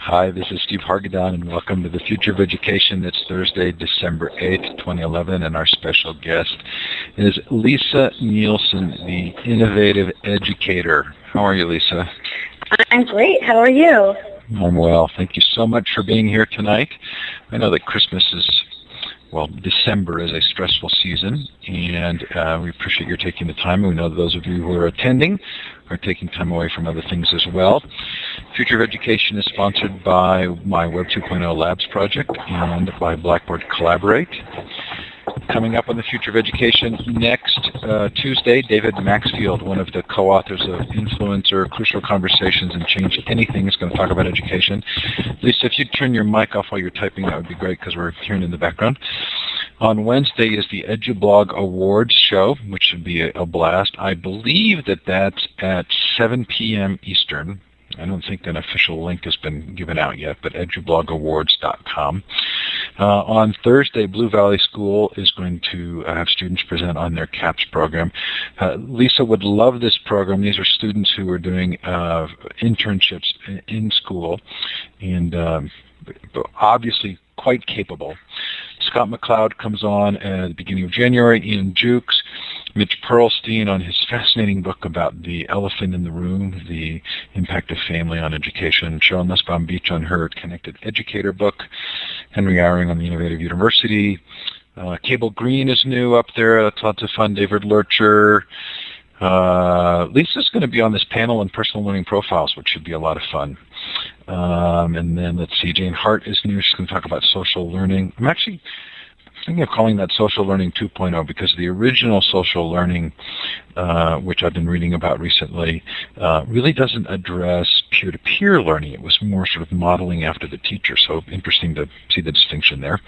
Hi, this is Steve Hargadon, and welcome to the Future of Education. It's Thursday, December 8th, 2011, and our special guest is Lisa Nielsen, the Innovative Educator. How are you, Lisa? I'm great. How are you? I'm well. Thank you so much for being here tonight. I know that Christmas is, December is a stressful season, and we appreciate your taking the time. We know that those of you who are attending are taking time away from other things as well. Future of Education is sponsored by my Web 2.0 Labs project and by Blackboard Collaborate. Coming up on the Future of Education next Tuesday, David Maxfield, one of the co-authors of Influencer, Crucial Conversations, and Change Anything, is going to talk about education. Lisa, if you'd turn your mic off while you're typing, that would be great because we're hearing in the background. On Wednesday is the EduBlog Awards show, which should be a blast. I believe that that's at 7 p.m. Eastern. I don't think an official link has been given out yet, but edublogAwards.com. On Thursday, Blue Valley School is going to have students present on their CAPS program. Lisa would love this program. These are students who are doing internships in school and obviously quite capable. Scott McCloud comes on at the beginning of January. Ian Jukes, Mitch Pearlstein on his fascinating book about the elephant in the room, the impact of family on education. Cheryl Nussbaum Beach on her Connected Educator book. Henry Eyring on the Innovative University. Cable Green is new up there. That's lots of fun. David Lurcher. Lisa's going to be on this panel on personal learning profiles, which should be a lot of fun. And then let's see, Jane Hart is new. She's going to talk about social learning. I'm actually thinking of calling that Social Learning 2.0 because the original social learning, which I've been reading about recently, really doesn't address peer-to-peer learning. It was more sort of modeling after the teacher, so interesting to see the distinction there.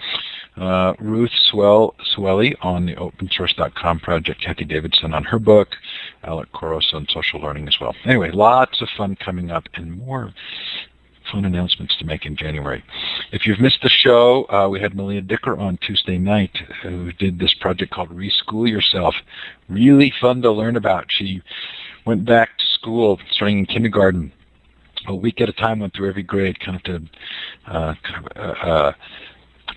Ruth Swelly on the opensource.com project, Kathy Davidson on her book, Alec Koros on social learning as well. Anyway, lots of fun coming up and more fun announcements to make in January. If you've missed the show, we had Malia Dicker on Tuesday night who did this project called Reschool Yourself. Really fun to learn about. She went back to school starting in kindergarten. A week at a time, went through every grade kind of to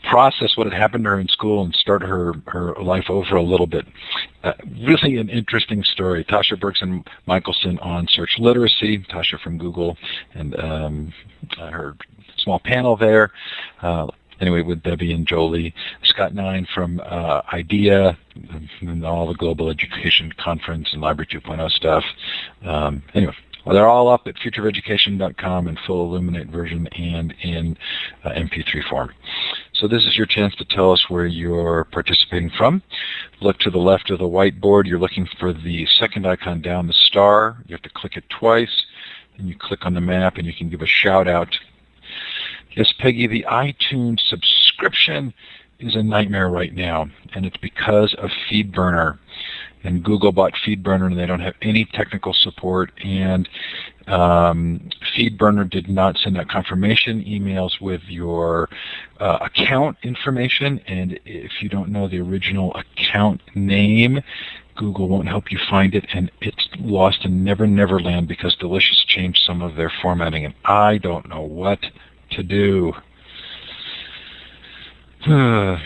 process what had happened to her in school and start her life over a little bit. Really an interesting story. Tasha Burks and Michelson on search literacy, Tasha from Google, and her small panel there. Anyway, with Debbie and Jolie. Scott Nine from IDEA, and all the Global Education Conference and Library 2.0 stuff. Anyway. Well, they're all up at futureofeducation.com in full Illuminate version and in MP3 form. So this is your chance to tell us where you're participating from. Look to the left of the whiteboard. You're looking for the second icon down, the star. You have to click it twice, and you click on the map, and you can give a shout out. Yes, Peggy, the iTunes subscription is a nightmare right now, and it's because of FeedBurner. And Google bought FeedBurner, and they don't have any technical support. And FeedBurner did not send out confirmation emails with your account information. And if you don't know the original account name, Google won't help you find it. And it's lost in Never Never Land because Delicious changed some of their formatting. And I don't know what to do. Ugh.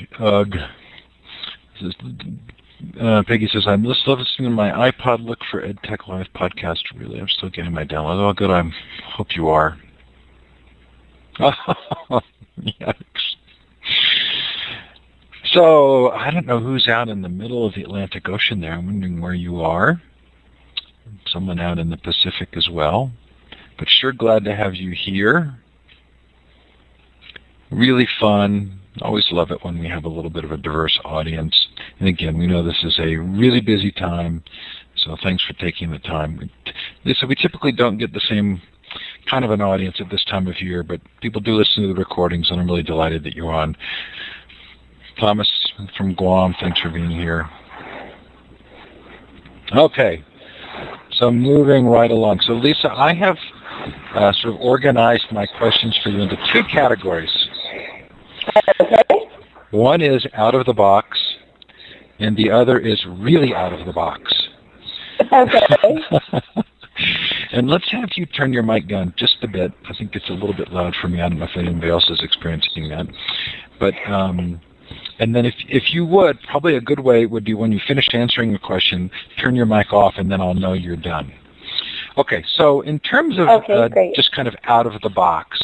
Peggy says, I'm still listening to my iPod. Look for EdTech Live podcast. Really, I'm still getting my download. Oh, good. I hope you are. Yikes. So, I don't know who's out in the middle of the Atlantic Ocean there. I'm wondering where you are. Someone out in the Pacific as well. But sure glad to have you here. Really fun. Always love it when we have a little bit of a diverse audience. And again, we know this is a really busy time, so thanks for taking the time. So we typically don't get the same kind of an audience at this time of year, but people do listen to the recordings, and I'm really delighted that you're on. Thomas from Guam, thanks for being here. Okay, so moving right along. So Lisa, I have sort of organized my questions for you into two categories. Okay. One is out of the box, and the other is really out of the box. Okay. And let's have you turn your mic down just a bit. I think it's a little bit loud for me. I don't know if anybody else is experiencing that. But and then if you would, probably a good way would be when you finish answering a question, turn your mic off, and then I'll know you're done. Okay, so in terms of just kind of out of the box,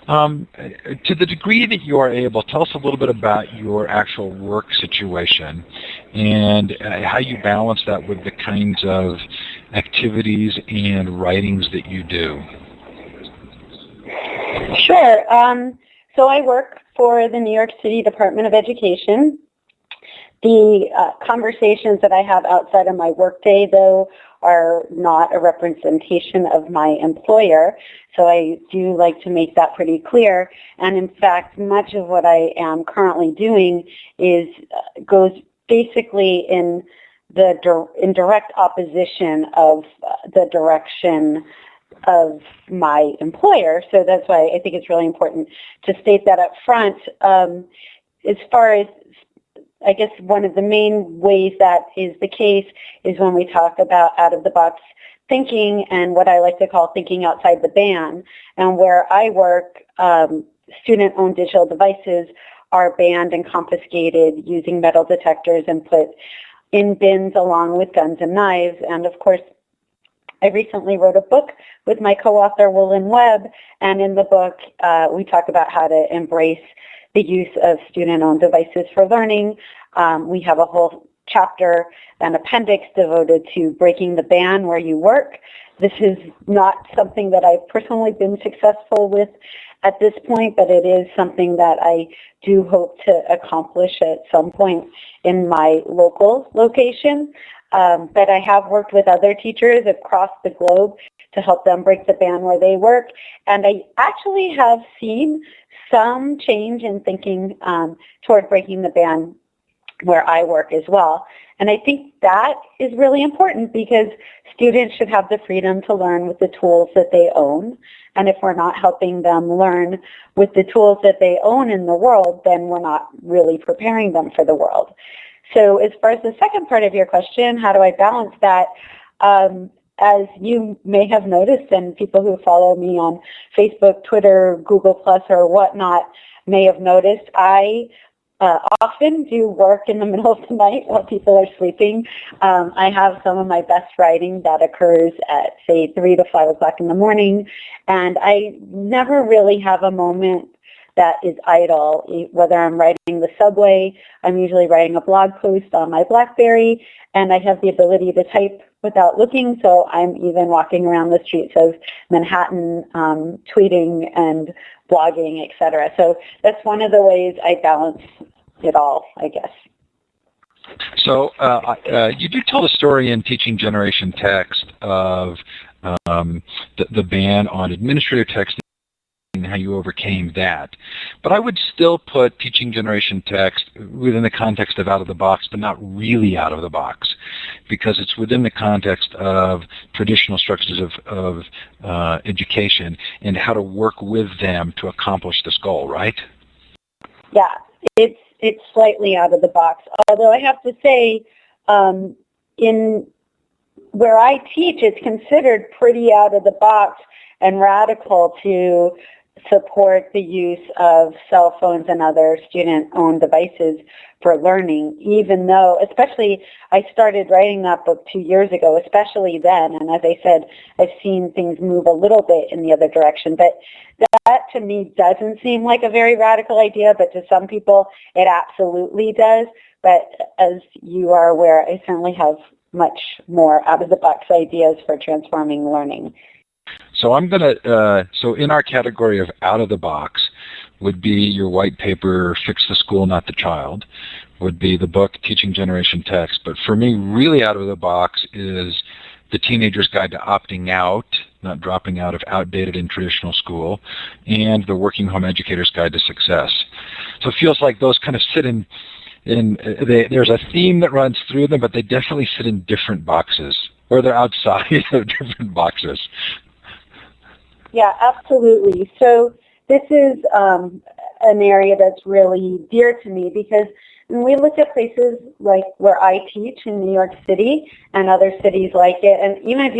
to the degree that you are able, tell us a little bit about your actual work situation and how you balance that with the kinds of activities and writings that you do. Sure. So I work for the New York City Department of Education. The conversations that I have outside of my workday, though, are not a representation of my employer, so I do like to make that pretty clear. And in fact, much of what I am currently doing goes basically in direct opposition of the direction of my employer. So that's why I think it's really important to state that up front. As far as I guess one of the main ways that is the case is when we talk about out-of-the-box thinking and what I like to call thinking outside the ban. And where I work, student-owned digital devices are banned and confiscated using metal detectors and put in bins along with guns and knives. And of course, I recently wrote a book with my co-author, Woolen Webb, and in the book, we talk about how to embrace the use of student-owned devices for learning. We have a whole chapter, an appendix devoted to breaking the ban where you work. This is not something that I've personally been successful with at this point, but it is something that I do hope to accomplish at some point in my local location. But I have worked with other teachers across the globe to help them break the ban where they work. And I actually have seen some change in thinking toward breaking the ban where I work as well. And I think that is really important because students should have the freedom to learn with the tools that they own. And if we're not helping them learn with the tools that they own in the world, then we're not really preparing them for the world. So as far as the second part of your question, how do I balance that? As you may have noticed, and people who follow me on Facebook, Twitter, Google Plus, or whatnot may have noticed, I often do work in the middle of the night while people are sleeping. I have some of my best writing that occurs at, say, 3 to 5 o'clock in the morning, and I never really have a moment that is idle. Whether I'm riding the subway, I'm usually writing a blog post on my BlackBerry, and I have the ability to type without looking, so I'm even walking around the streets of Manhattan tweeting and blogging, etc. So that's one of the ways I balance it all, I guess. So you do tell the story in Teaching Generation Text of the ban on administrative text and how you overcame that. But I would still put Teaching Generation Text within the context of out of the box, but not really out of the box, because it's within the context of traditional structures of education and how to work with them to accomplish this goal, right? Yeah, it's slightly out of the box. Although I have to say, in where I teach, it's considered pretty out of the box and radical to support the use of cell phones and other student-owned devices for learning, even though, especially, I started writing that book 2 years ago, especially then, and as I said, I've seen things move a little bit in the other direction, but that to me doesn't seem like a very radical idea, but to some people it absolutely does. But as you are aware, I certainly have much more out-of-the-box ideas for transforming learning. So I'm going to, so in our category of out of the box would be your white paper, Fix the School, Not the Child, would be the book, Teaching Generation Text. But for me, really out of the box is The Teenager's Guide to Opting Out, not dropping out of outdated and traditional school, and The Working Home Educator's Guide to Success. So it feels like those kind of sit there's a theme that runs through them, but they definitely sit in different boxes, or they're outside of different boxes. Yeah, absolutely. So this is an area that's really dear to me, because when we look at places like where I teach in New York City and other cities like it, and even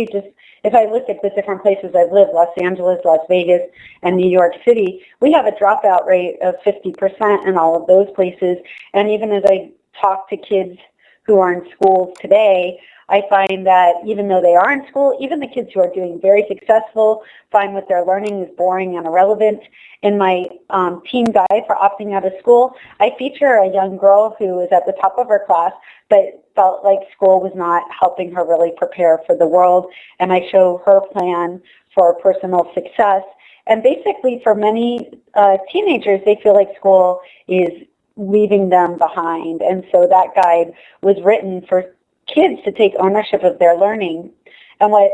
if I look at the different places I've lived, Los Angeles, Las Vegas, and New York City, we have a dropout rate of 50% in all of those places. And even as I talk to kids who are in schools today, I find that even though they are in school, even the kids who are doing very successful find what they're learning is boring and irrelevant. In my teen guide for opting out of school, I feature a young girl who was at the top of her class, but felt like school was not helping her really prepare for the world. And I show her plan for personal success. And basically, for many teenagers, they feel like school is leaving them behind. And so that guide was written for kids to take ownership of their learning. And what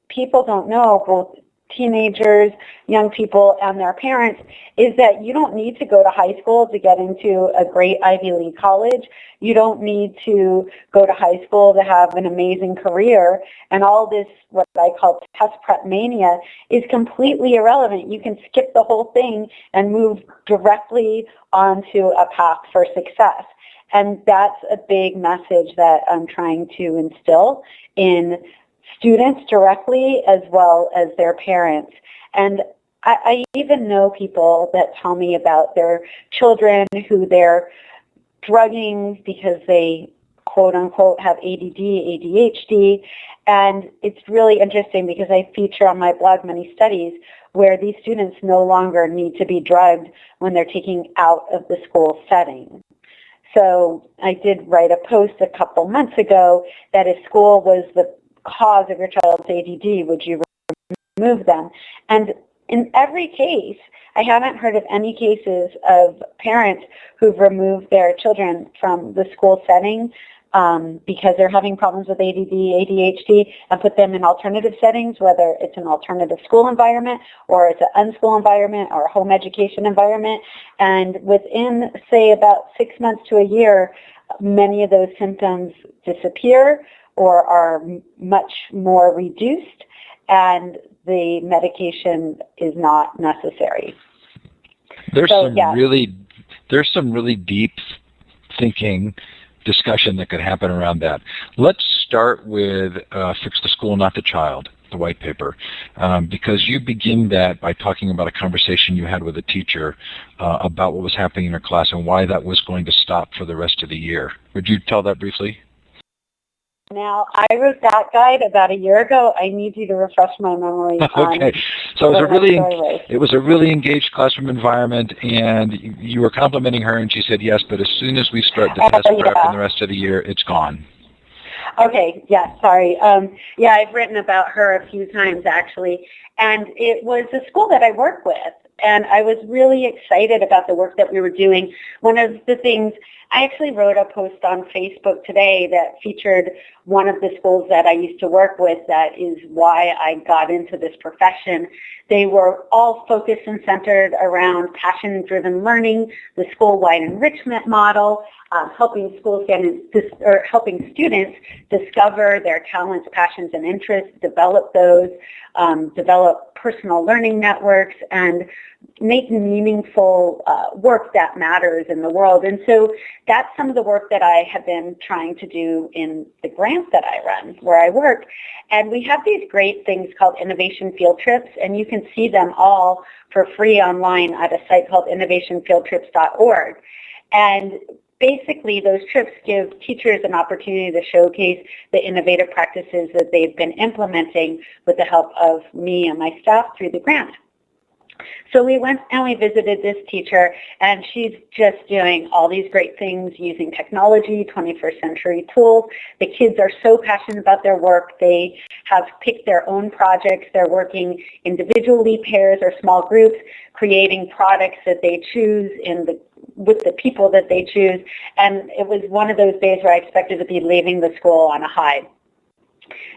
people don't know, both teenagers, young people, and their parents, is that you don't need to go to high school to get into a great Ivy League college. You don't need to go to high school to have an amazing career. And all this, what I call test prep mania, is completely irrelevant. You can skip the whole thing and move directly onto a path for success. And that's a big message that I'm trying to instill in students directly as well as their parents. And I even know people that tell me about their children who they're drugging because they, quote unquote, have ADD, ADHD. And it's really interesting because I feature on my blog many studies where these students no longer need to be drugged when they're taken out of the school setting. So I did write a post a couple months ago that if school was the cause of your child's ADD, would you remove them? And in every case, I haven't heard of any cases of parents who've removed their children from the school setting because they're having problems with ADD, ADHD, and put them in alternative settings, whether it's an alternative school environment or it's an unschool environment or a home education environment. And within, say, about 6 months to a year, many of those symptoms disappear or are much more reduced, and the medication is not necessary. There's some really deep thinking discussion that could happen around that. Let's start with Fix the School, Not the Child, the white paper, because you begin that by talking about a conversation you had with a teacher about what was happening in her class and why that was going to stop for the rest of the year. Would you tell that briefly? Now, I wrote that guide about a year ago. I need you to refresh my memory. Okay. So it was a really engaged classroom environment, and you were complimenting her, and she said yes, but as soon as we start the test prep and the rest of the year, it's gone. Okay, yeah, sorry. I've written about her a few times, actually, and it was a school that I work with, and I was really excited about the work that we were doing. One of the things, I actually wrote a post on Facebook today that featured one of the schools that I used to work with. That is why I got into this profession. They were all focused and centered around passion-driven learning, the school-wide enrichment model, helping helping students discover their talents, passions, and interests, develop those, develop personal learning networks, and make meaningful work that matters in the world. And so that's some of the work that I have been trying to do in the grants that I run where I work. And we have these great things called innovation field trips, and you can see them all for free online at a site called innovationfieldtrips.org. And basically, those trips give teachers an opportunity to showcase the innovative practices that they've been implementing with the help of me and my staff through the grant. So we went and we visited this teacher, and she's just doing all these great things using technology, 21st century tools. The kids are so passionate about their work. They have picked their own projects. They're working individually, pairs, or small groups, creating products that they choose with the people that they choose. And it was one of those days where I expected to be leaving the school on a high.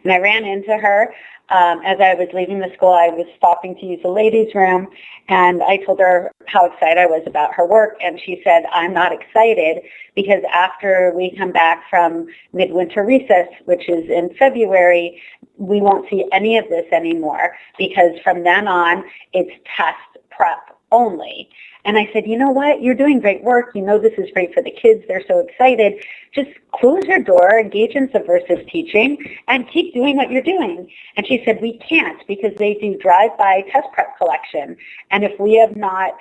And I ran into her. As I was leaving the school, I was stopping to use the ladies' room, and I told her how excited I was about her work, and she said, I'm not excited because after we come back from midwinter recess, which is in February, we won't see any of this anymore because from then on, it's test prep only. And I said, you know what? You're doing great work. You know this is great for the kids. They're so excited. Just close your door, engage in subversive teaching, and keep doing what you're doing. And she said, we can't because they do drive-by test prep collection. And if we have not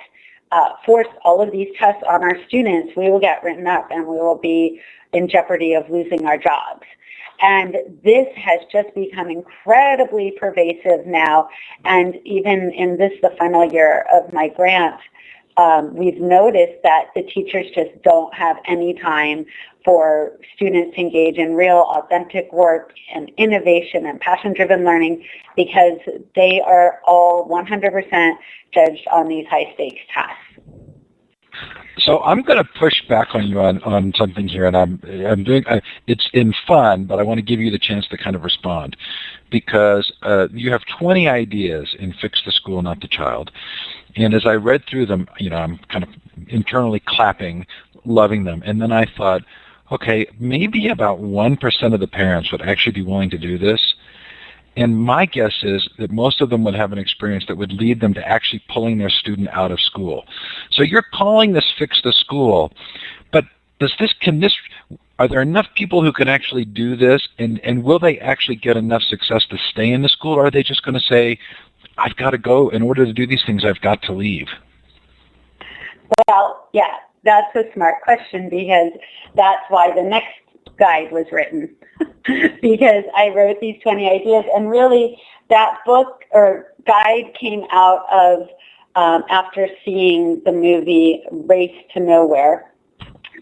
forced all of these tests on our students, we will get written up and we will be in jeopardy of losing our jobs. And this has just become incredibly pervasive now. And even in this, the final year of my grant, we've noticed that the teachers just don't have any time for students to engage in real, authentic work and innovation and passion-driven learning because they are all 100% judged on these high-stakes tasks. So I'm going to push back on you on something here, and I'm doing it's in fun, but I want to give you the chance to kind of respond, because you have 20 ideas in Fix the School, Not the Child, and as I read through them, I'm kind of internally clapping, loving them, and then I thought, okay, maybe about 1% of the parents would actually be willing to do this. And my guess is that most of them would have an experience that would lead them to actually pulling their student out of school. So you're calling this Fix the School, but are there enough people who can actually do this, and will they actually get enough success to stay in the school, or are they just going to say, I've got to go, in order to do these things, I've got to leave? Well, yeah, that's a smart question because that's why the next guide was written. Because I wrote these 20 ideas, and really that book or guide came out of after seeing the movie Race to Nowhere,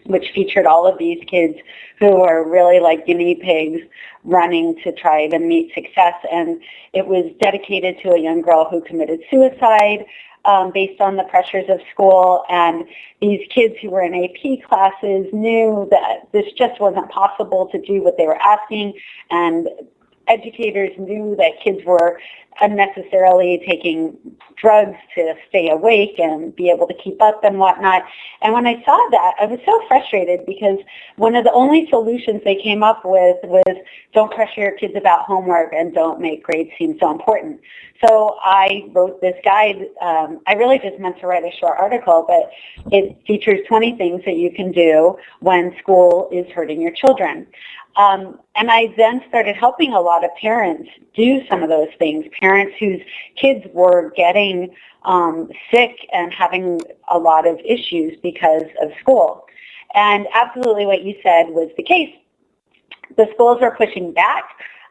which featured all of these kids who were really like guinea pigs running to try to meet success. And it was dedicated to a young girl who committed suicide based on the pressures of school. And these kids who were in AP classes knew that this just wasn't possible to do what they were asking. And educators knew that kids were unnecessarily taking drugs to stay awake and be able to keep up and whatnot. And when I saw that, I was so frustrated because one of the only solutions they came up with was don't pressure your kids about homework and don't make grades seem so important. So I wrote this guide. I really just meant to write a short article, but it features 20 things that you can do when school is hurting your children. And I then started helping a lot of parents do some of those things, parents whose kids were getting sick and having a lot of issues because of school. And absolutely what you said was the case. The schools are pushing back.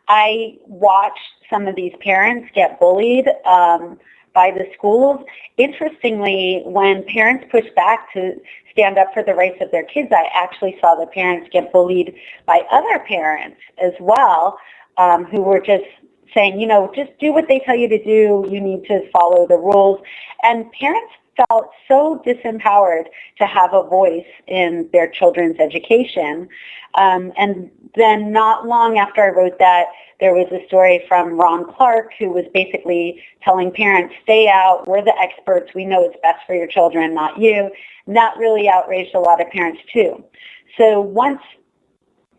I watched some of these parents get bullied by the schools. Interestingly, when parents push back to stand up for the rights of their kids, I actually saw the parents get bullied by other parents as well, who were just saying, just do what they tell you to do. You need to follow the rules. And parents felt so disempowered to have a voice in their children's education. And then not long after I wrote that, there was a story from Ron Clark who was basically telling parents, stay out, we're the experts, we know it's best for your children, not you. And that really outraged a lot of parents too. So once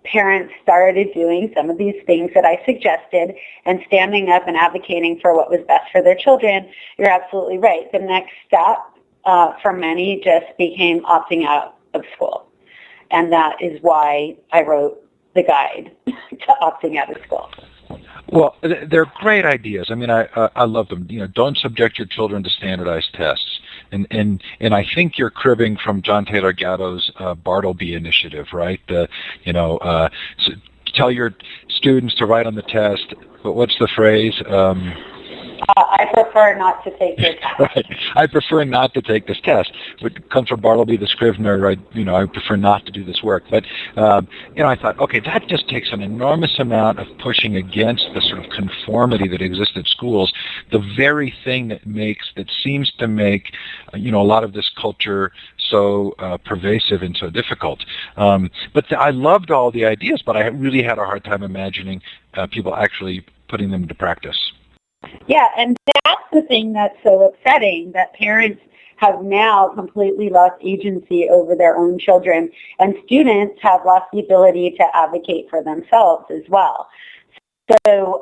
parents started doing some of these things that I suggested and standing up and advocating for what was best for their children, you're absolutely right. The next step for many just became opting out of school. And that is why I wrote the guide to opting out of school. Well, they're great ideas. I mean, I love them. Don't subject your children to standardized tests. And I think you're cribbing from John Taylor Gatto's Bartleby initiative, right? So tell your students to write on the test. But what's the phrase? I prefer not to take this test. Right. I prefer not to take this test. It comes from Bartleby the Scrivener, right? I prefer not to do this work. But, I thought, okay, that just takes an enormous amount of pushing against the sort of conformity that exists at schools, the very thing that seems to make, a lot of this culture so pervasive and so difficult. But I loved all the ideas, but I really had a hard time imagining people actually putting them into practice. Yeah, and that's the thing that's so upsetting, that parents have now completely lost agency over their own children, and students have lost the ability to advocate for themselves as well. So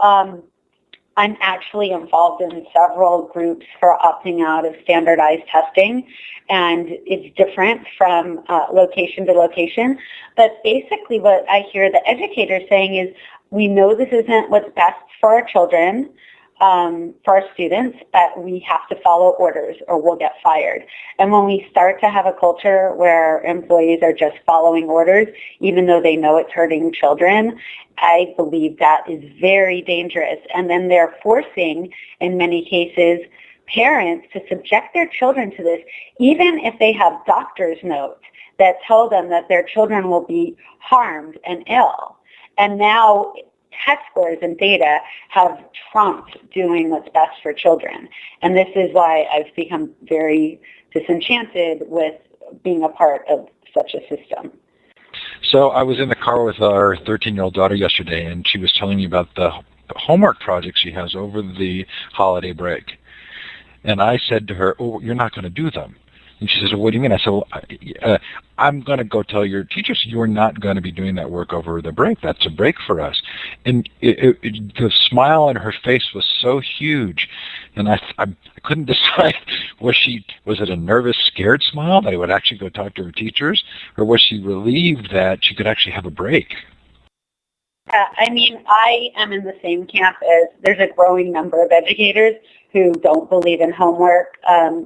I'm actually involved in several groups for opting out of standardized testing, and it's different from location to location. But basically what I hear the educators saying is, we know this isn't what's best for our children, for our students, but we have to follow orders or we'll get fired. And when we start to have a culture where employees are just following orders, even though they know it's hurting children, I believe that is very dangerous. And then they're forcing, in many cases, parents to subject their children to this, even if they have doctor's notes that tell them that their children will be harmed and ill. And now test scores and data have trumped doing what's best for children. And this is why I've become very disenchanted with being a part of such a system. So I was in the car with our 13-year-old daughter yesterday, and she was telling me about the homework projects she has over the holiday break. And I said to her, "Oh, you're not going to do them." And she says, "Well, what do you mean?" I said, "Well, I'm going to go tell your teachers you're not going to be doing that work over the break. That's a break for us." And the smile on her face was so huge, and I couldn't decide, was it a nervous, scared smile that I would actually go talk to her teachers, or was she relieved that she could actually have a break? I mean, I am in the same camp as there's a growing number of educators who don't believe in homework.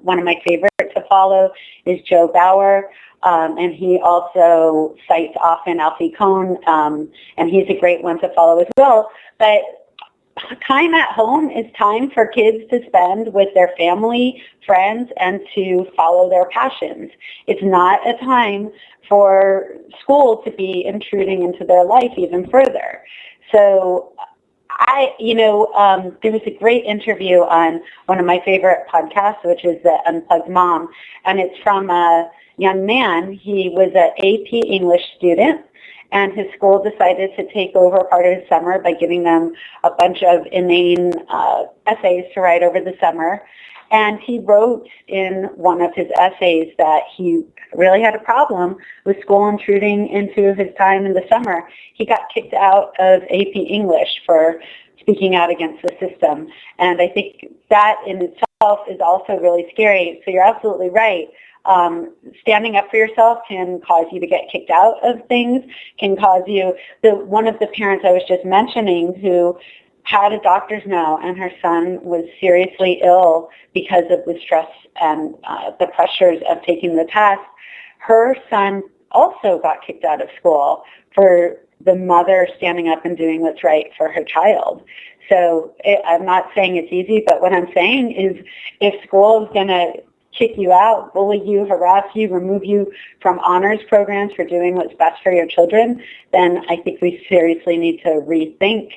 One of my favorites to follow is Joe Bauer, and he also cites often Alfie Kohn, and he's a great one to follow as well. But time at home is time for kids to spend with their family, friends, and to follow their passions. It's not a time for school to be intruding into their life even further. So there was a great interview on one of my favorite podcasts, which is the Unplugged Mom, and it's from a young man. He was an AP English student, and his school decided to take over part of his summer by giving them a bunch of inane essays to write over the summer. And he wrote in one of his essays that he really had a problem with school intruding into his time in the summer. He got kicked out of AP English for speaking out against the system. And I think that in itself is also really scary. So you're absolutely right. Standing up for yourself can cause you to get kicked out of things, can cause you, one of the parents I was just mentioning who had a doctor's note and her son was seriously ill because of the stress and the pressures of taking the test, her son also got kicked out of school for the mother standing up and doing what's right for her child. So I'm not saying it's easy, but what I'm saying is if school is going to kick you out, bully you, harass you, remove you from honors programs for doing what's best for your children, then I think we seriously need to rethink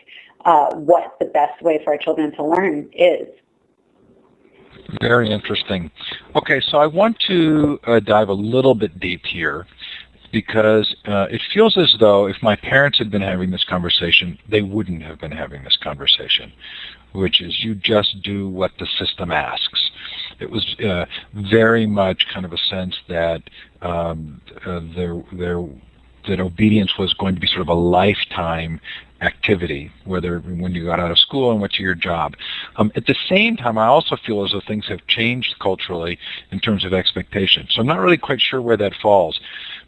what the best way for our children to learn is. Very interesting. Okay, so I want to dive a little bit deep here because it feels as though if my parents had been having this conversation, they wouldn't have been having this conversation, which is you just do what the system asks. It was very much kind of a sense that that obedience was going to be sort of a lifetime activity, whether when you got out of school and went to your job. At the same time, I also feel as though things have changed culturally in terms of expectations. So I'm not really quite sure where that falls.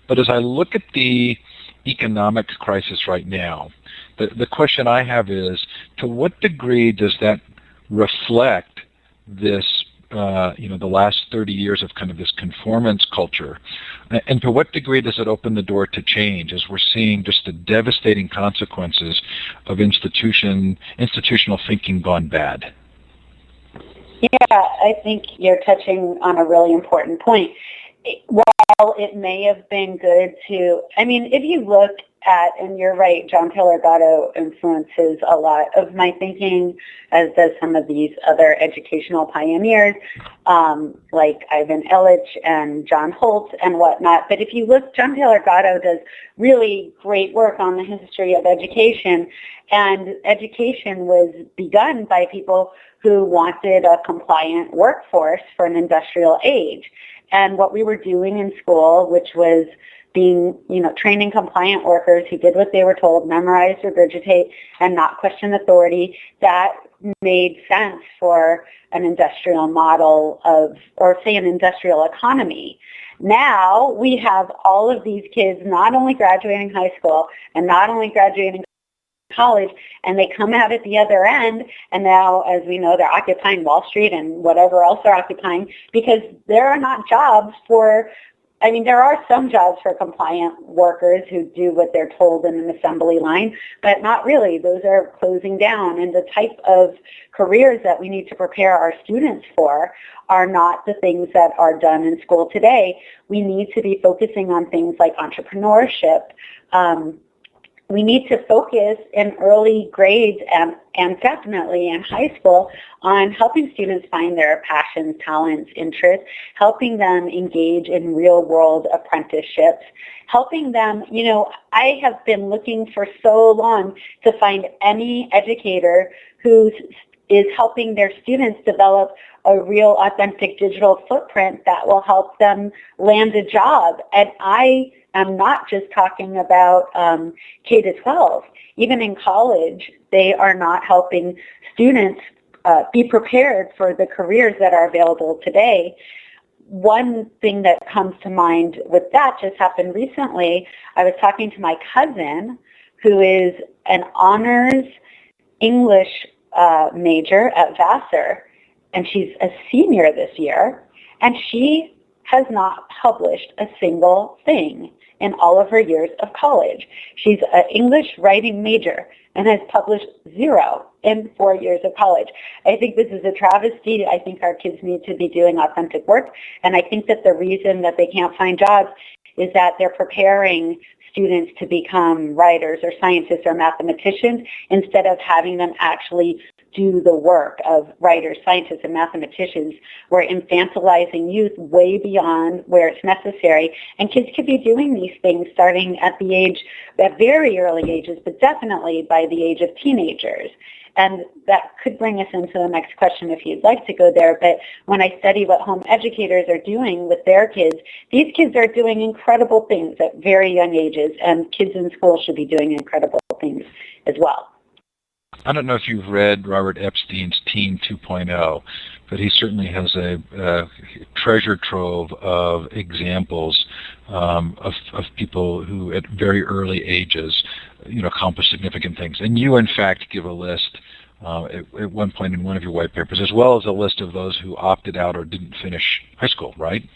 But as I look at the economic crisis right now, the question I have is, to what degree does that reflect this the last 30 years of kind of this conformance culture? And to what degree does it open the door to change as we're seeing just the devastating consequences of institutional thinking gone bad? Yeah, I think you're touching on a really important point. While it may have been good to, if you look at, and you're right, John Taylor Gatto influences a lot of my thinking, as does some of these other educational pioneers, like Ivan Illich and John Holtz and whatnot. But if you look, John Taylor Gatto does really great work on the history of education, and education was begun by people who wanted a compliant workforce for an industrial age. And what we were doing in school, which was being, training compliant workers who did what they were told, memorize, regurgitate, and not question authority, that made sense for an industrial model of, or say an industrial economy. Now we have all of these kids not only graduating high school and not only graduating college, and they come out at the other end, and now, as we know, they're occupying Wall Street and whatever else they're occupying, because there are not jobs for, I mean, there are some jobs for compliant workers who do what they're told in an assembly line, but not really. Those are closing down, and the type of careers that we need to prepare our students for are not the things that are done in school today. We need to be focusing on things like entrepreneurship. We need to focus in early grades and definitely in high school on helping students find their passions, talents, interests, helping them engage in real-world apprenticeships, helping them, you know, I have been looking for so long to find any educator who is helping their students develop a real authentic digital footprint that will help them land a job. And I'm not just talking about K to 12. Even in college, they are not helping students be prepared for the careers that are available today. One thing that comes to mind with that just happened recently. I was talking to my cousin, who is an honors English major at Vassar, and she's a senior this year, and she has not published a single thing in all of her years of college. She's an English writing major and has published 0 in 4 years of college. I think this is a travesty. I think our kids need to be doing authentic work, and I think that the reason that they can't find jobs is that they're preparing students to become writers or scientists or mathematicians instead of having them actually do the work of writers, scientists, and mathematicians. We're infantilizing youth way beyond where it's necessary, and kids could be doing these things starting at very early ages, but definitely by the age of teenagers. And that could bring us into the next question if you'd like to go there. But when I study what home educators are doing with their kids, these kids are doing incredible things at very young ages, and kids in school should be doing incredible things as well. I don't know if you've read Robert Epstein's Teen 2.0, but he certainly has a treasure trove of examples of people who at very early ages, accomplish significant things. And you, in fact, give a list at one point in one of your white papers, as well as a list of those who opted out or didn't finish high school, right?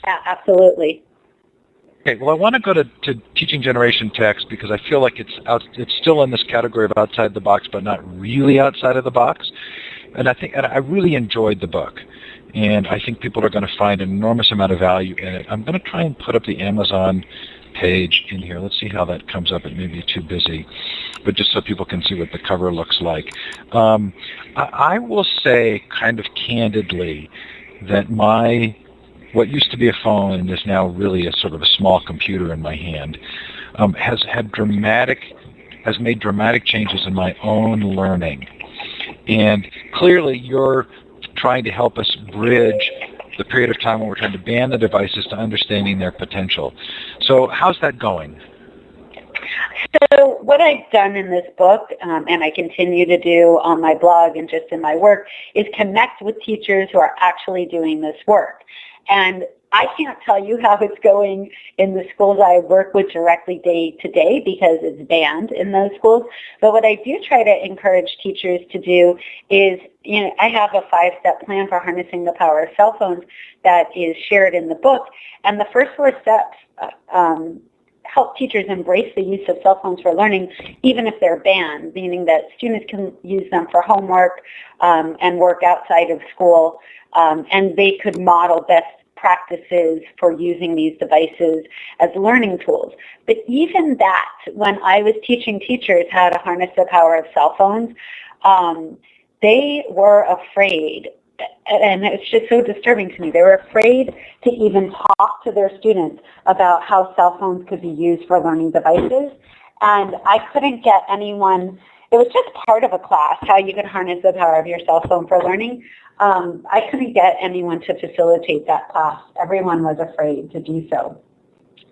Yeah, absolutely. Okay, well, I want to go to teaching generation text because I feel like it's still in this category of outside the box, but not really outside of the box. And I really enjoyed the book, and I think people are going to find an enormous amount of value in it. I'm going to try and put up the Amazon page in here. Let's see how that comes up. It may be too busy, but just so people can see what the cover looks like. I will say kind of candidly that what used to be a phone and is now really a sort of a small computer in my hand, has made dramatic changes in my own learning. And clearly you're trying to help us bridge the period of time when we're trying to ban the devices to understanding their potential. So how's that going? So what I've done in this book, and I continue to do on my blog and just in my work, is connect with teachers who are actually doing this work. And I can't tell you how it's going in the schools I work with directly day to day because it's banned in those schools. But what I do try to encourage teachers to do is, I have a 5-step plan for harnessing the power of cell phones that is shared in the book. And the first 4 steps help teachers embrace the use of cell phones for learning, even if they're banned, meaning that students can use them for homework and work outside of school, and they could model best practices for using these devices as learning tools. But even that, when I was teaching teachers how to harness the power of cell phones, they were afraid, and it's just so disturbing to me. They were afraid to even talk to their students about how cell phones could be used for learning devices. And I couldn't get anyone, it was just part of a class, how you could harness the power of your cell phone for learning. I couldn't get anyone to facilitate that class. Everyone was afraid to do so.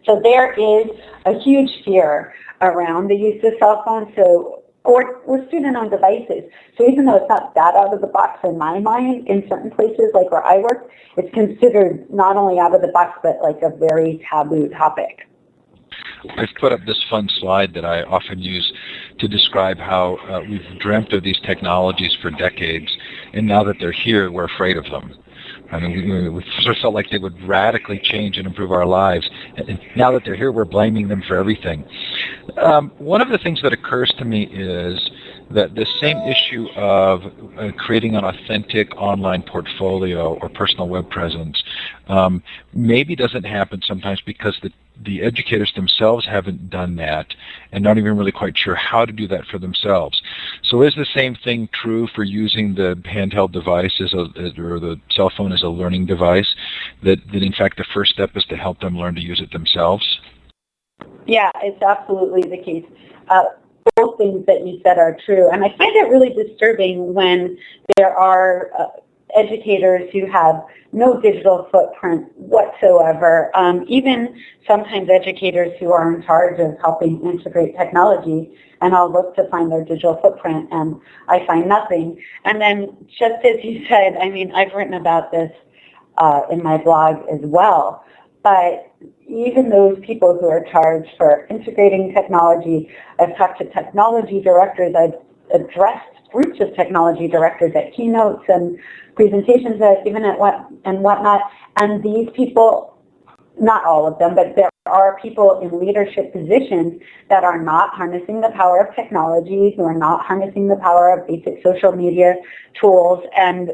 So there is a huge fear around the use of cell phones. So or student-owned devices. So even though it's not that out of the box in my mind, in certain places like where I work, it's considered not only out of the box, but like a very taboo topic. I've put up this fun slide that I often use to describe how we've dreamt of these technologies for decades, and now that they're here, we're afraid of them. I mean, we sort of felt like they would radically change and improve our lives. And now that they're here, we're blaming them for everything. One of the things that occurs to me is that the same issue of creating an authentic online portfolio or personal web presence maybe doesn't happen sometimes because the educators themselves haven't done that and not even really quite sure how to do that for themselves. So is the same thing true for using the handheld device or the cell phone as a learning device, that in fact the first step is to help them learn to use it themselves? Yeah, it's absolutely the case. Both things that you said are true. And I find it really disturbing when there are educators who have no digital footprint whatsoever, even sometimes educators who are in charge of helping integrate technology, and I'll look to find their digital footprint and I find nothing. And then just as you said, I mean, I've written about this in my blog as well, but even those people who are charged for integrating technology, I've talked to technology directors, I've addressed groups of technology directors at keynotes and presentations that I've given at whatnot, and these people, not all of them, but there are people in leadership positions that are not harnessing the power of technology, who are not harnessing the power of basic social media tools, and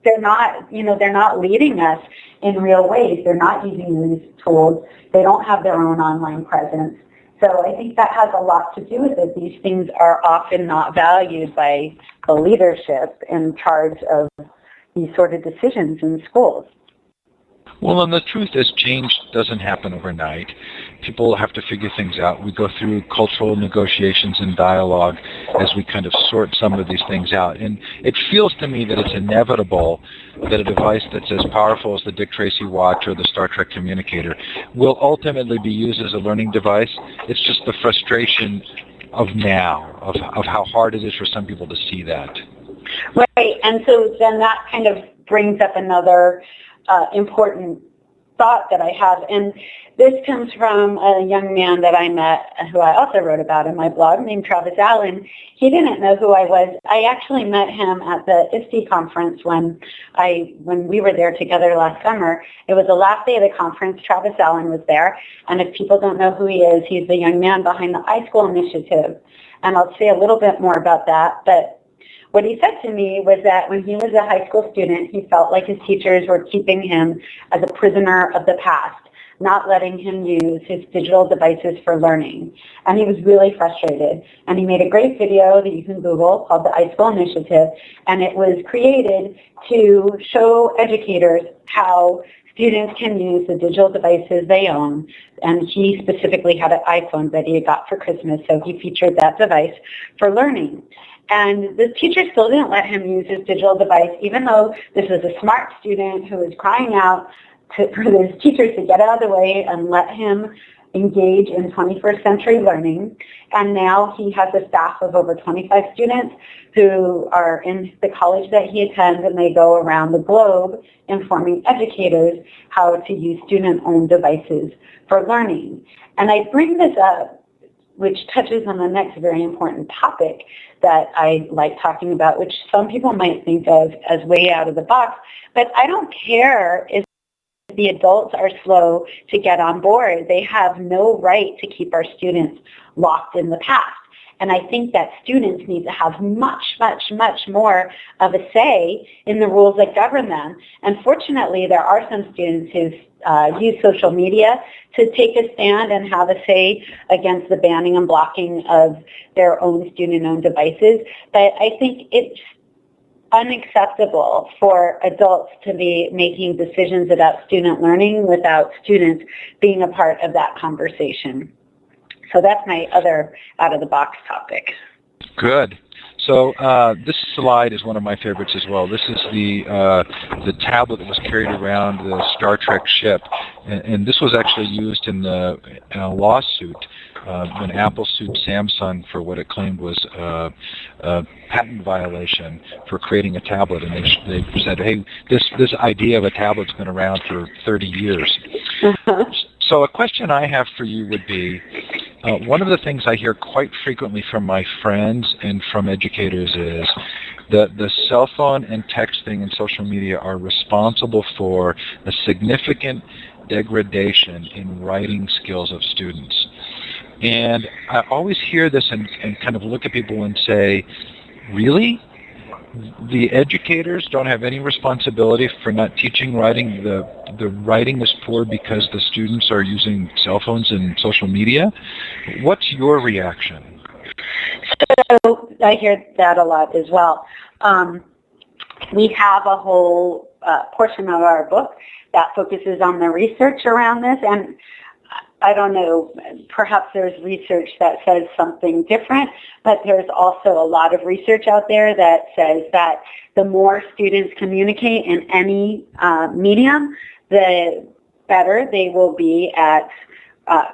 they're not leading us in real ways. They're not using these tools. They don't have their own online presence. So I think that has a lot to do with it. These things are often not valued by the leadership in charge of these sort of decisions in schools. Well, and the truth is change doesn't happen overnight. People have to figure things out. We go through cultural negotiations and dialogue as we kind of sort some of these things out. And it feels to me that it's inevitable that a device that's as powerful as the Dick Tracy watch or the Star Trek communicator will ultimately be used as a learning device. It's just the frustration of now, of how hard it is for some people to see that. Right, and so then that kind of brings up another important thought that I have, and this comes from a young man that I met, who I also wrote about in my blog, named Travis Allen. He didn't know who I was. I actually met him at the ISTE conference when we were there together last summer. It was the last day of the conference. Travis Allen was there, and if people don't know who he is, he's the young man behind the iSchool initiative, and I'll say a little bit more about that, but what he said to me was that when he was a high school student, he felt like his teachers were keeping him as a prisoner of the past, not letting him use his digital devices for learning. And he was really frustrated. And he made a great video that you can Google called the iSchool Initiative. And it was created to show educators how students can use the digital devices they own. And he specifically had an iPhone that he had got for Christmas, so he featured that device for learning. And the teacher still didn't let him use his digital device, even though this was a smart student who was crying out for his teachers to get out of the way and let him engage in 21st century learning. And now he has a staff of over 25 students who are in the college that he attends, and they go around the globe informing educators how to use student-owned devices for learning. And I bring this up, which touches on the next very important topic that I like talking about, which some people might think of as way out of the box, but I don't care if the adults are slow to get on board. They have no right to keep our students locked in the past. And I think that students need to have much, much, much more of a say in the rules that govern them. And fortunately, there are some students who use social media to take a stand and have a say against the banning and blocking of their own student-owned devices. But I think it's unacceptable for adults to be making decisions about student learning without students being a part of that conversation. So that's my other out-of-the-box topic. Good. So this slide is one of my favorites as well. This is the tablet that was carried around the Star Trek ship, and this was actually used in a lawsuit when Apple sued Samsung for what it claimed was a patent violation for creating a tablet, and they said, hey, this idea of a tablet's been around for 30 years. So a question I have for you would be, one of the things I hear quite frequently from my friends and from educators is that the cell phone and texting and social media are responsible for a significant degradation in writing skills of students. And I always hear this and kind of look at people and say, really? The educators don't have any responsibility for not teaching writing? The writing is poor because the students are using cell phones and social media? What's your reaction? So I hear that a lot as well. We have a whole portion of our book that focuses on the research around this, and I don't know, perhaps there's research that says something different, but there's also a lot of research out there that says that the more students communicate in any medium, the better they will be at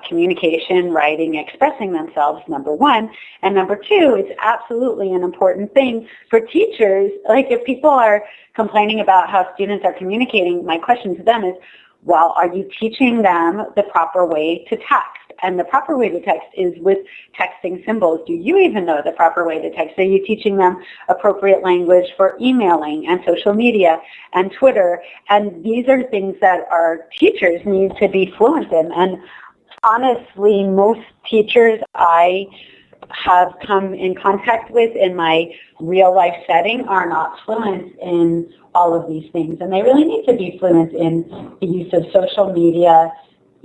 communication, writing, expressing themselves, number one. And number two, it's absolutely an important thing for teachers. Like if people are complaining about how students are communicating, my question to them is, well, are you teaching them the proper way to text? And the proper way to text is with texting symbols. Do you even know the proper way to text? Are you teaching them appropriate language for emailing and social media and Twitter? And these are things that our teachers need to be fluent in. And honestly, most teachers I have come in contact with in my real life setting are not fluent in all of these things. And they really need to be fluent in the use of social media,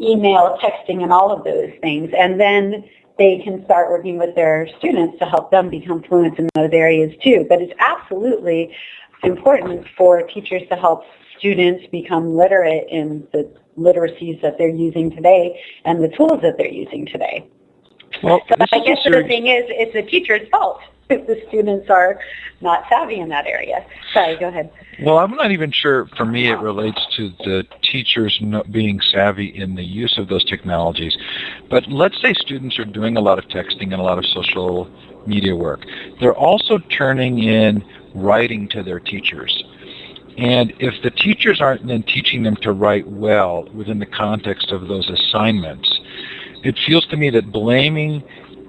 email, texting, and all of those things. And then they can start working with their students to help them become fluent in those areas too. But it's absolutely important for teachers to help students become literate in the literacies that they're using today and the tools that they're using today. Well, so I guess the thing is, it's the teacher's fault if the students are not savvy in that area. Sorry, go ahead. Well, I'm not even sure, for me, it relates to the teachers not being savvy in the use of those technologies. But let's say students are doing a lot of texting and a lot of social media work. They're also turning in writing to their teachers. And if the teachers aren't then teaching them to write well within the context of those assignments, it feels to me that blaming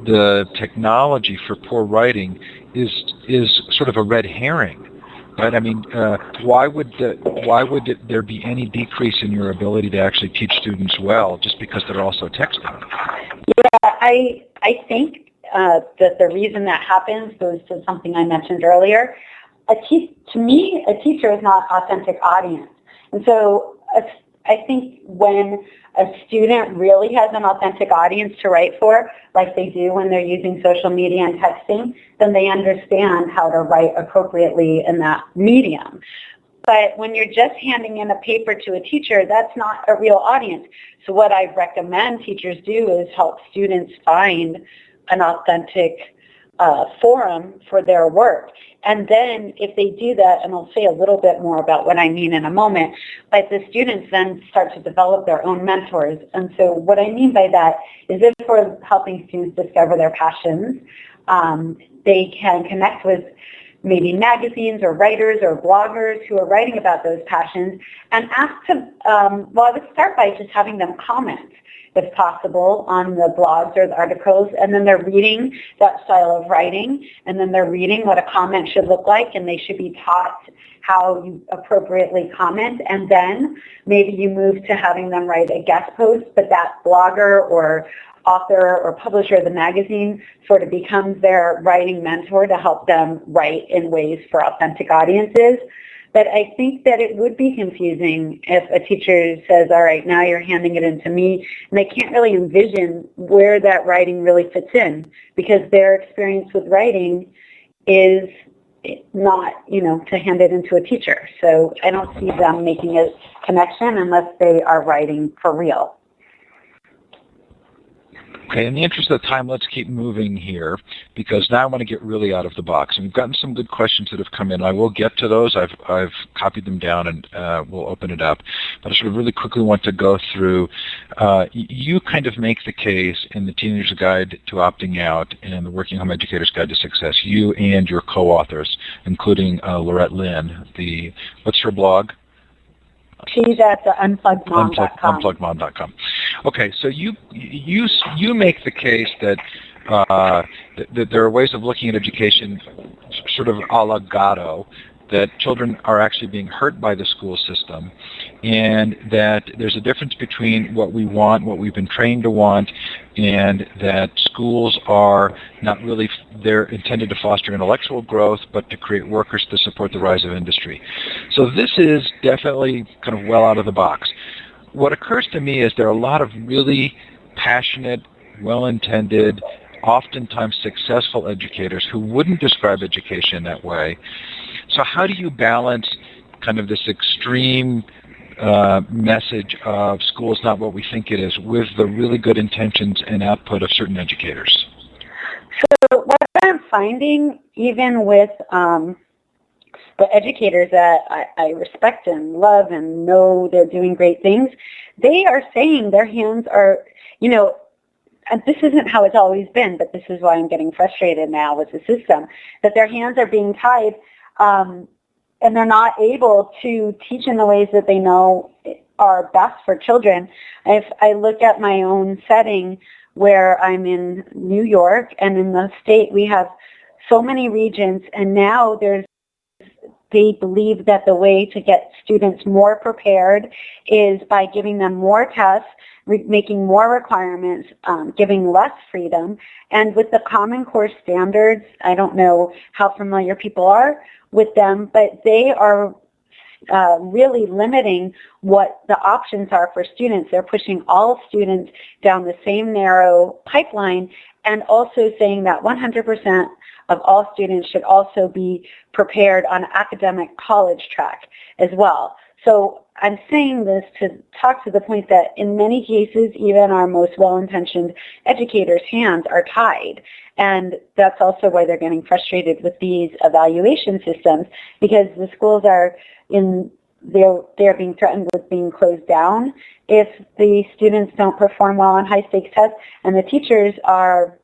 the technology for poor writing is sort of a red herring. Right? I mean, why would there be any decrease in your ability to actually teach students well just because they're also texting? Yeah, I think that the reason that happens goes to something I mentioned earlier. To me, a teacher is not authentic audience. And so I think when a student really has an authentic audience to write for, like they do when they're using social media and texting, then they understand how to write appropriately in that medium. But when you're just handing in a paper to a teacher, that's not a real audience. So what I recommend teachers do is help students find an authentic forum for their work. And then if they do that, and I'll say a little bit more about what I mean in a moment, but the students then start to develop their own mentors. And so what I mean by that is if we're helping students discover their passions, they can connect with maybe magazines or writers or bloggers who are writing about those passions and ask to, well, I would start by just having them comment, if possible, on the blogs or the articles, and then they're reading that style of writing, and then they're reading what a comment should look like, and they should be taught how you appropriately comment, and then maybe you move to having them write a guest post, but that blogger or author or publisher of the magazine sort of becomes their writing mentor to help them write in ways for authentic audiences. But I think that it would be confusing if a teacher says, all right, now you're handing it in to me, and they can't really envision where that writing really fits in, because their experience with writing is not, to hand it into a teacher. So I don't see them making a connection unless they are writing for real. Okay, in the interest of time, let's keep moving here, because now I want to get really out of the box. And we've gotten some good questions that have come in. I will get to those. I've copied them down, and we'll open it up. But I sort of really quickly want to go through. You kind of make the case in the Teenager's Guide to Opting Out and the Working Home Educator's Guide to Success, you and your co-authors, including Lorette Lynn. What's her blog? She's at the unpluggedmom.com. Unpluggedmom.com. Okay, so you make the case that that there are ways of looking at education sort of a la Gatto, that children are actually being hurt by the school system, and that there's a difference between what we want, what we've been trained to want, and that schools are not really, they're intended to foster intellectual growth, but to create workers to support the rise of industry. So this is definitely kind of well out of the box. What occurs to me is there are a lot of really passionate, well-intended, oftentimes successful educators who wouldn't describe education that way. So how do you balance kind of this extreme message of school is not what we think it is with the really good intentions and output of certain educators? So what I'm finding, even with the educators that I respect and love and know they're doing great things, they are saying their hands are, and this isn't how it's always been, but this is why I'm getting frustrated now with the system, that their hands are being tied, and they're not able to teach in the ways that they know are best for children. If I look at my own setting where I'm in New York, and in the state we have so many regions, and now they believe that the way to get students more prepared is by giving them more tests, making more requirements, giving less freedom. And with the Common Core standards, I don't know how familiar people are with them, but they are really limiting what the options are for students. They're pushing all students down the same narrow pipeline, and also saying that 100% of all students should also be prepared on academic college track as well. So I'm saying this to talk to the point that in many cases, even our most well-intentioned educators' hands are tied. And that's also why they're getting frustrated with these evaluation systems, because the schools they're being threatened with being closed down if the students don't perform well on high-stakes tests, and the teachers are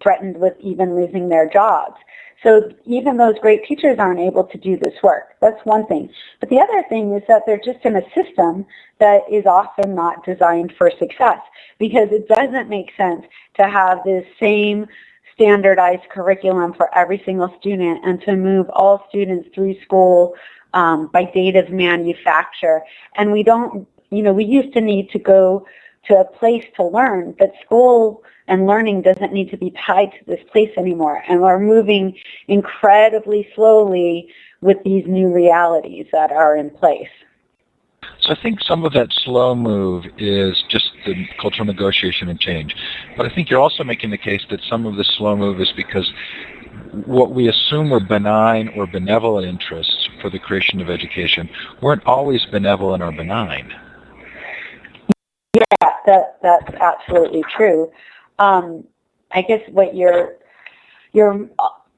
threatened with even losing their jobs. So even those great teachers aren't able to do this work. That's one thing. But the other thing is that they're just in a system that is often not designed for success, because it doesn't make sense to have this same standardized curriculum for every single student and to move all students through school by date of manufacture. And we don't, we used to need to go to a place to learn, but school and learning doesn't need to be tied to this place anymore. And we're moving incredibly slowly with these new realities that are in place. So I think some of that slow move is just the cultural negotiation and change. But I think you're also making the case that some of the slow move is because what we assume were benign or benevolent interests for the creation of education weren't always benevolent or benign. Yeah, that's absolutely true. I guess what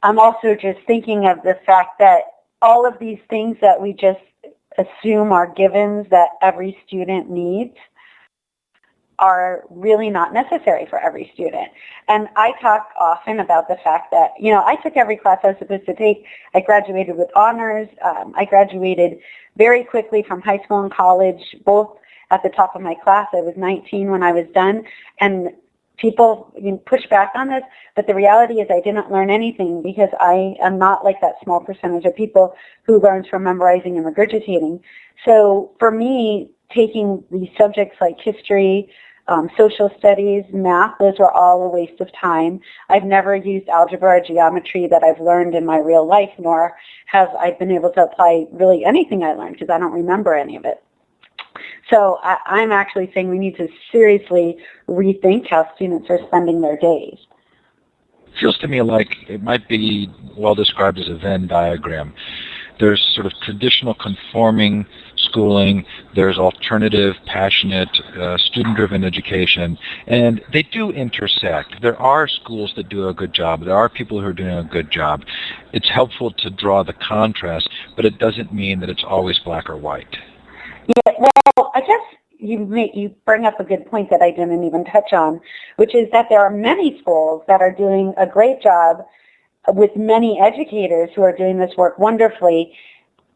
I'm also just thinking of the fact that all of these things that we just assume are givens that every student needs are really not necessary for every student. And I talk often about the fact that, I took every class I was supposed to take. I graduated with honors. I graduated very quickly from high school and college, both at the top of my class. I was 19 when I was done. And people push back on this, but the reality is I didn't learn anything, because I am not like that small percentage of people who learns from memorizing and regurgitating. So for me, taking these subjects like history, social studies, math, those were all a waste of time. I've never used algebra or geometry that I've learned in my real life, nor have I been able to apply really anything I learned, because I don't remember any of it. So I'm actually saying we need to seriously rethink how students are spending their days. Feels to me like it might be well described as a Venn diagram. There's sort of traditional conforming schooling. There's alternative, passionate, student-driven education, and they do intersect. There are schools that do a good job. There are people who are doing a good job. It's helpful to draw the contrast, but it doesn't mean that it's always black or white. Yeah, well, I guess you bring up a good point that I didn't even touch on, which is that there are many schools that are doing a great job with many educators who are doing this work wonderfully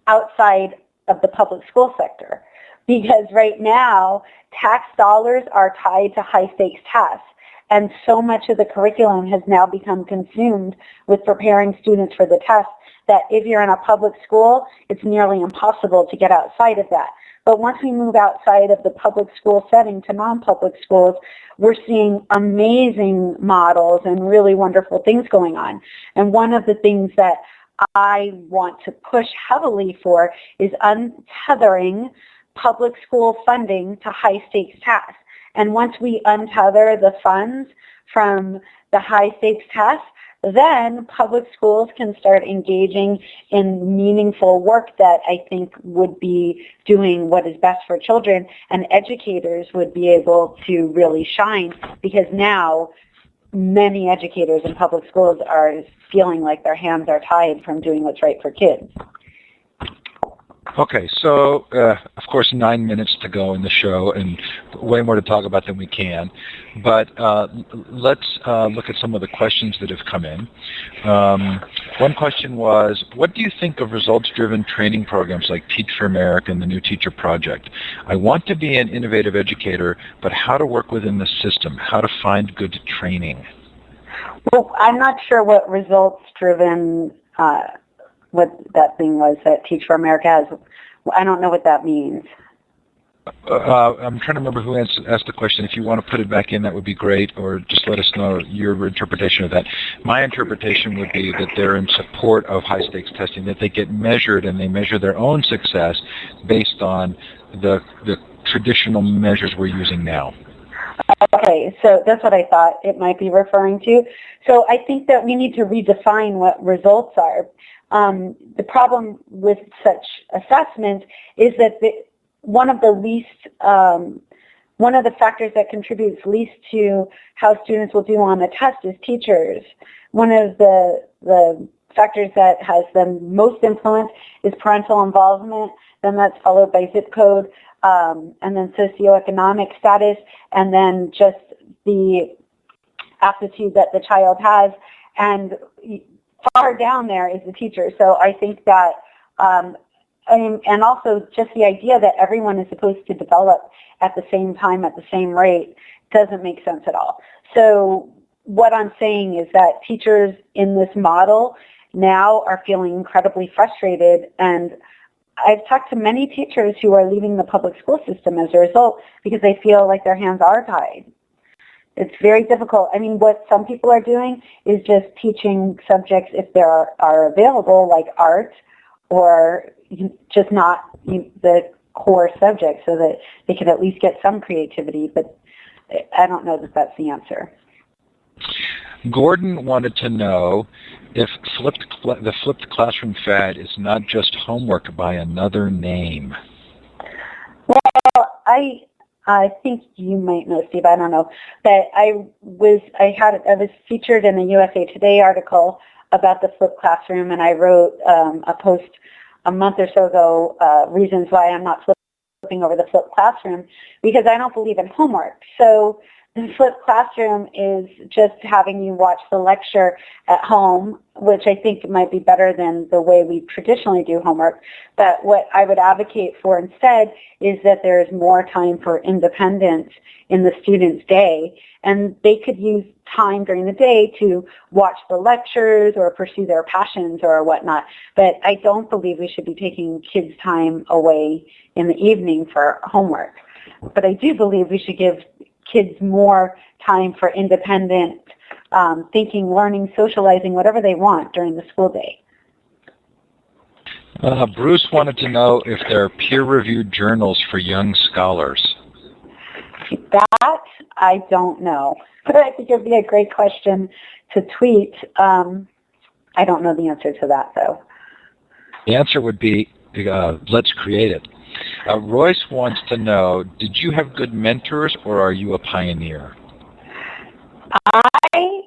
outside of the public school sector. Because right now, tax dollars are tied to high-stakes tests. And so much of the curriculum has now become consumed with preparing students for the test that if you're in a public school, it's nearly impossible to get outside of that. But once we move outside of the public school setting to non-public schools, we're seeing amazing models and really wonderful things going on. And one of the things that I want to push heavily for is untethering public school funding to high-stakes tests. And once we untether the funds from the high-stakes tests, then public schools can start engaging in meaningful work that I think would be doing what is best for children, and educators would be able to really shine, because now many educators in public schools are feeling like their hands are tied from doing what's right for kids. Okay, so of course 9 minutes to go in the show and way more to talk about than we can, but let's look at some of the questions that have come in. One question was, what do you think of results-driven training programs like Teach for America and the New Teacher Project? I want to be an innovative educator, but how to work within the system, how to find good training? Well, I'm not sure what results-driven what that thing was that Teach for America has. I don't know what that means. I'm trying to remember who asked the question. If you want to put it back in, that would be great, or just let us know your interpretation of that. My interpretation would be that they're in support of high-stakes testing, that they get measured and they measure their own success based on the traditional measures we're using now. Okay, so that's what I thought it might be referring to. So I think that we need to redefine what results are. The problem with such assessments is that one of the factors that contributes least to how students will do on the test is teachers. One of the factors that has the most influence is parental involvement, then that's followed by zip code, and then socioeconomic status, and then just the aptitude that the child has. And far down there is the teacher. So I think that, and also just the idea that everyone is supposed to develop at the same time, at the same rate, doesn't make sense at all. So what I'm saying is that teachers in this model now are feeling incredibly frustrated, and I've talked to many teachers who are leaving the public school system as a result because they feel like their hands are tied. It's very difficult. I mean, what some people are doing is just teaching subjects if they are available, like art, or just not the core subject, so that they can at least get some creativity. But I don't know that that's the answer. Gordon wanted to know if the flipped classroom fad is not just homework by another name. Well, I think you might know, Steve. I don't know, but I was featured in a USA Today article about the flipped classroom, and I wrote a post a month or so ago, reasons why I'm not flipping over the flipped classroom, because I don't believe in homework. So the flipped classroom is just having you watch the lecture at home, which I think might be better than the way we traditionally do homework. But what I would advocate for instead is that there is more time for independence in the student's day, and they could use time during the day to watch the lectures or pursue their passions or whatnot. But I don't believe we should be taking kids' time away in the evening for homework. But I do believe we should give kids more time for independent thinking, learning, socializing, whatever they want during the school day. Bruce wanted to know if there are peer-reviewed journals for young scholars. That I don't know, but I think it would be a great question to tweet. I don't know the answer to that, though. The answer would be, let's create it. Royce wants to know, did you have good mentors or are you a pioneer? I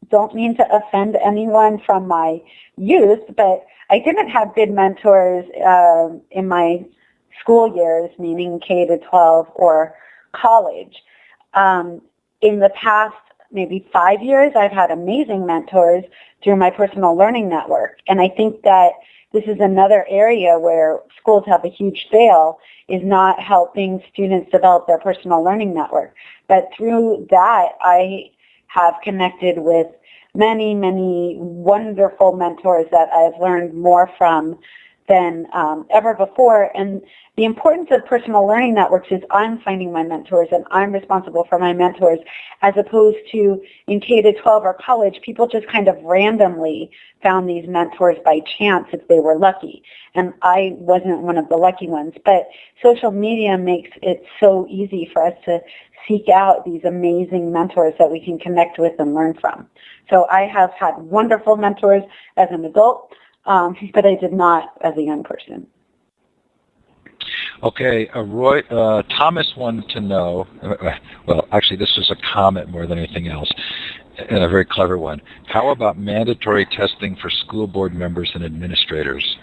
don't mean to offend anyone from my youth, but I didn't have good mentors in my school years, meaning K to 12 or college. In the past maybe 5 years, I've had amazing mentors through my personal learning network. And I think that this is another area where schools have a huge fail, is not helping students develop their personal learning network. But through that, I have connected with many, many wonderful mentors that I've learned more from than ever before. And the importance of personal learning networks is I'm finding my mentors and I'm responsible for my mentors, as opposed to in K to 12 or college, people just kind of randomly found these mentors by chance if they were lucky. And I wasn't one of the lucky ones. But social media makes it so easy for us to seek out these amazing mentors that we can connect with and learn from. So I have had wonderful mentors as an adult, but I did not as a young person. Okay, Roy, Thomas wanted to know, well, actually this was a comment more than anything else, and a very clever one. How about mandatory testing for school board members and administrators?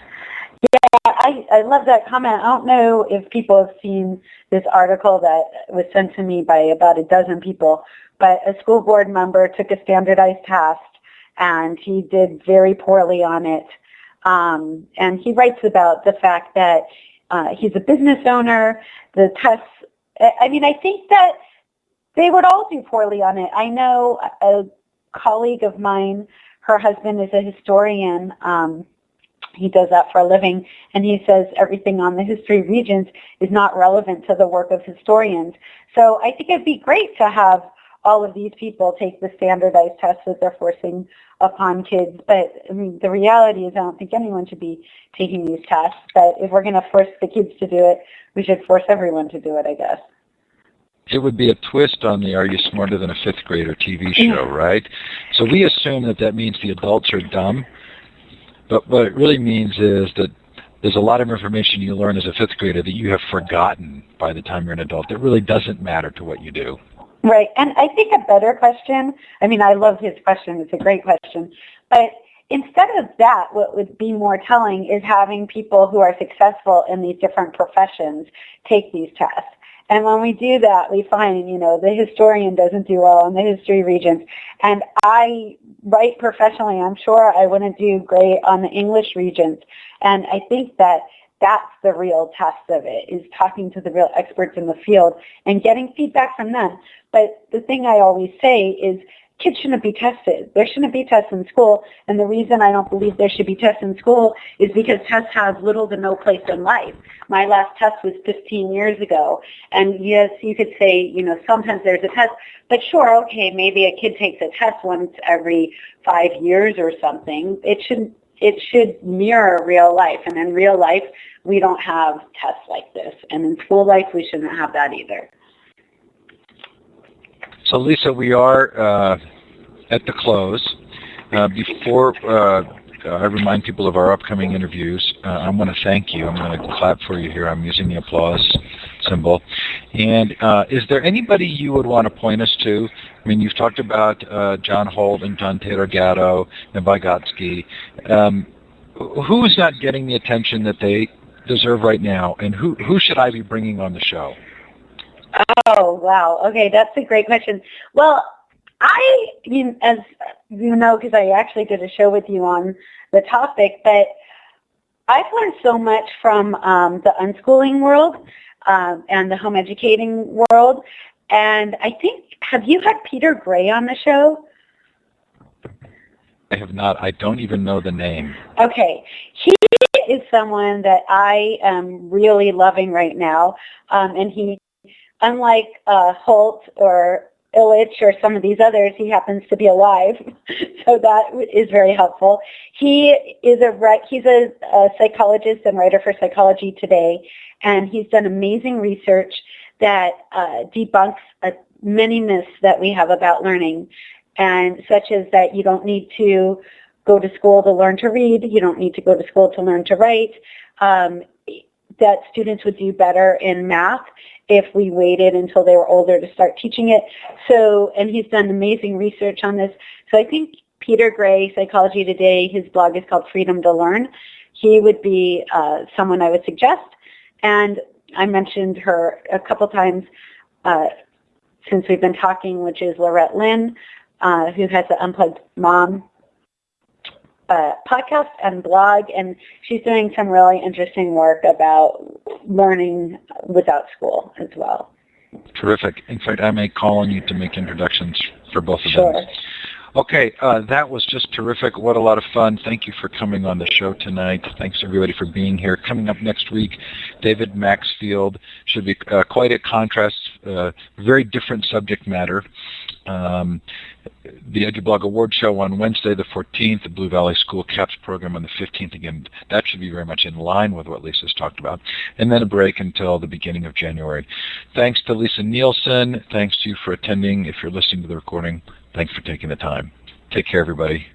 Yeah, I love that comment. I don't know if people have seen this article that was sent to me by about a dozen people, but a school board member took a standardized test and he did very poorly on it. And he writes about the fact that he's a business owner. The tests, I mean, I think that they would all do poorly on it. I know a colleague of mine, her husband is a historian. He does that for a living, and he says everything on the history regions is not relevant to the work of historians. So I think it'd be great to have all of these people take the standardized tests that they're forcing upon kids. But I mean, the reality is I don't think anyone should be taking these tests. But if we're going to force the kids to do it, we should force everyone to do it, I guess. It would be a twist on the Are You Smarter Than a Fifth Grader TV show, right? So we assume that means the adults are dumb. But what it really means is that there's a lot of information you learn as a fifth grader that you have forgotten by the time you're an adult. That really doesn't matter to what you do. Right. And I think a better question, I mean, I love his question. It's a great question. But instead of that, what would be more telling is having people who are successful in these different professions take these tests. And when we do that, we find, the historian doesn't do well in the history regions. And I write professionally. I'm sure I wouldn't do great on the English regions. And I think that that's the real test of it, is talking to the real experts in the field and getting feedback from them. But the thing I always say is kids shouldn't be tested. There shouldn't be tests in school. And the reason I don't believe there should be tests in school is because tests have little to no place in life. My last test was 15 years ago. And yes, you could say, sometimes there's a test. But sure, okay, maybe a kid takes a test once every 5 years or something. It should mirror real life. And in real life, we don't have tests like this. And in school life, we shouldn't have that either. So, Lisa, we are at the close. Before I remind people of our upcoming interviews, I want to thank you. I'm going to clap for you here. I'm using the applause symbol. And is there anybody you would want to point us to? I mean, you've talked about John Holt and John Taylor Gatto and Vygotsky. Who's not getting the attention that they deserve right now, and who should I be bringing on the show? Oh, wow. Okay, that's a great question. Well, I mean, as you know, because I actually did a show with you on the topic, but I've learned so much from the unschooling world and the home educating world. And I think, have you had Peter Gray on the show? I have not. I don't even know the name. Okay. He is someone that I am really loving right now. And he, unlike Holt or Illich or some of these others, he happens to be alive, so that is very helpful. He's a psychologist and writer for Psychology Today, and he's done amazing research that debunks many myths that we have about learning, and such as that you don't need to go to school to learn to read. You don't need to go to school to learn to write. That students would do better in math if we waited until they were older to start teaching it. So, and he's done amazing research on this. So I think Peter Gray, Psychology Today, his blog is called Freedom to Learn. He would be someone I would suggest. And I mentioned her a couple times since we've been talking, which is Lorette Lynn, who has the Unplugged Mom podcast and blog, and she's doing some really interesting work about learning without school as well. Terrific. In fact, I may call on you to make introductions for both of Sure. them. Okay, that was just terrific. What a lot of fun. Thank you for coming on the show tonight. Thanks, everybody, for being here. Coming up next week, David Maxfield. Should be quite a contrast, very different subject matter. The EduBlog Award Show on Wednesday, the 14th, the Blue Valley School CAPS program on the 15th. Again, that should be very much in line with what Lisa's talked about. And then a break until the beginning of January. Thanks to Lisa Nielsen. Thanks to you for attending. If you're listening to the recording, thanks for taking the time. Take care, everybody.